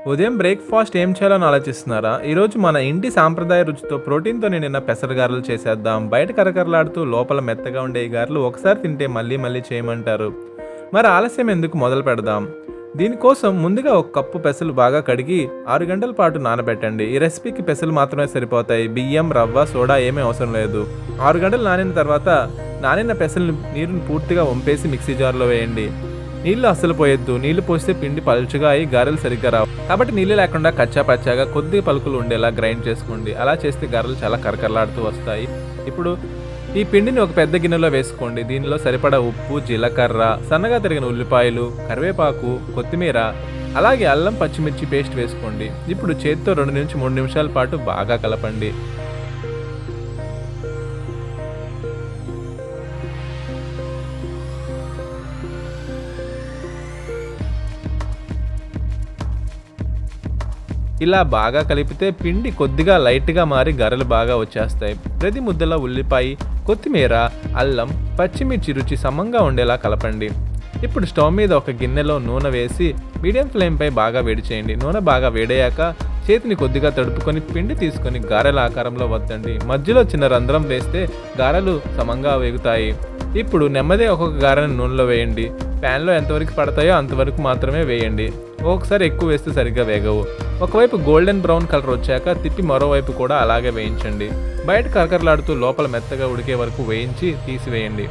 ఉదయం బ్రేక్‌ఫాస్ట్ ఏం చేయాలని ఆలోచిస్తున్నారా? ఈరోజు మన ఇంటి సాంప్రదాయ రుచితో ప్రోటీన్‌తో నిండిన పెసర గారెలు చేసేద్దాం. బయట కరకరలాడుతూ లోపల మెత్తగా ఉండే ఈ గారెలు ఒకసారి తింటే మళ్ళీ మళ్ళీ చేయమంటారు. మరి ఆలస్యం ఎందుకు మొదలు పెడదాం. దీనికోసం ముందుగా ఒక కప్పు పెసలు బాగా కడిగి 6 గంటల పాటు నానబెట్టండి. ఈ రెసిపీకి పెసలు మాత్రమే సరిపోతాయి. బియ్యం, రవ్వ, సోడా ఏమీ అవసరం లేదు. 6 గంటలు నానిన తర్వాత నానిన పెసలు నీరుని పూర్తిగా వంపేసి మిక్సీ జార్‌లో వేయండి. నీళ్లు అస్సలు పోయొద్దు. నీళ్లు పోస్తే పిండి పలుచగా అయి గారెలు సరిగ్గా రావు. కాబట్టి నీళ్లు లేకుండా కచ్చా పచ్చాగా కొద్ది పలుకులు ఉండేలా గ్రైండ్ చేసుకోండి. అలా చేస్తే గారెలు చాలా కరకరలాడుతూ వస్తాయి. ఇప్పుడు ఈ పిండిని ఒక పెద్ద గిన్నెలో వేసుకోండి. దీనిలో సరిపడా ఉప్పు, జీలకర్ర, సన్నగా తరిగిన ఉల్లిపాయలు, కరివేపాకు, కొత్తిమీర, అలాగే అల్లం పచ్చిమిర్చి పేస్ట్ వేసుకోండి. ఇప్పుడు చేతితో 2 నుంచి 3 నిమిషాల పాటు బాగా కలపండి. ఇలా బాగా కలిపితే పిండి కొద్దిగా లైట్గా మారి గరెలు బాగా వచ్చేస్తాయి. ప్రతి ముద్దలో ఉల్లిపాయ, కొత్తిమీర, అల్లం, పచ్చిమిర్చి రుచి సమంగా ఉండేలా కలపండి. ఇప్పుడు స్టవ్ మీద ఒక గిన్నెలో నూనె వేసి మీడియం ఫ్లేమ్పై బాగా వేడి చేయండి. నూనె బాగా వేడయ్యాక చేతిని కొద్దిగా తడుపుకొని పిండి తీసుకొని గారెల ఆకారంలో వత్తండి. మధ్యలో చిన్న రంధ్రం వేస్తే గారెలు సమంగా వేగుతాయి. ఇప్పుడు నెమ్మది ఒక్కొక్క గారెను నూనెలో వేయండి. ప్యాన్లో ఎంతవరకు పడతాయో అంతవరకు మాత్రమే వేయండి. ఒక్కొక్కసారి ఎక్కువ వేస్తే సరిగ్గా వేగవు. ఒకవైపు గోల్డెన్ బ్రౌన్ కలర్ వచ్చాక తిప్పి మరోవైపు కూడా అలాగే వేయించండి. బయట కరకరలాడుతూ లోపల మెత్తగా ఉడికే వరకు వేయించి తీసివేయండి.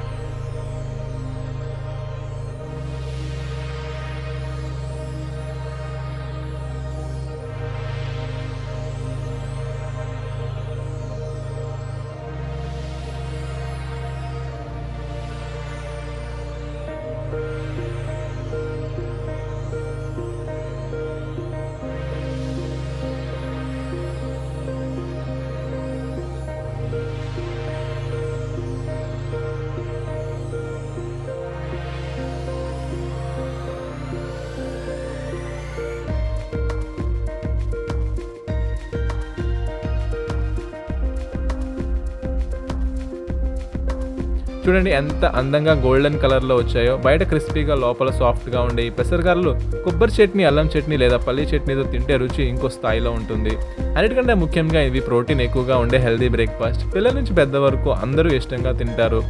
చూడండి ఎంత అందంగా గోల్డెన్ కలర్లో వచ్చాయో. బయట క్రిస్పీగా లోపల సాఫ్ట్గా ఉండే ఈ పెసరగారలు కొబ్బరి చట్నీ, అల్లం చట్నీ లేదా పల్లీ చట్నీతో తింటే రుచి ఇంకో స్థాయిలో ఉంటుంది. అన్నిటికంటే ముఖ్యంగా ఇవి ప్రోటీన్ ఎక్కువగా ఉండే హెల్దీ బ్రేక్ఫాస్ట్. పిల్లల నుంచి పెద్ద వరకు అందరూ ఇష్టంగా తింటారు.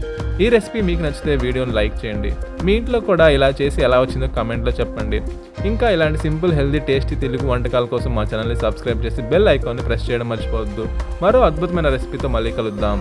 ఈ రెసిపీ మీకు నచ్చితే వీడియోని లైక్ చేయండి. మీ ఇంట్లో కూడా ఇలా చేసి ఎలా వచ్చిందో కామెంట్లో చెప్పండి. ఇంకా ఇలాంటి సింపుల్ హెల్దీ టేస్టీ తెలుగు వంటకాల కోసం మా ఛానల్ని సబ్స్క్రైబ్ చేసి బెల్ ఐకాన్ని ప్రెస్ చేయడం మర్చిపోవద్దు. మరో అద్భుతమైన రెసిపీతో మళ్ళీ కలుద్దాం.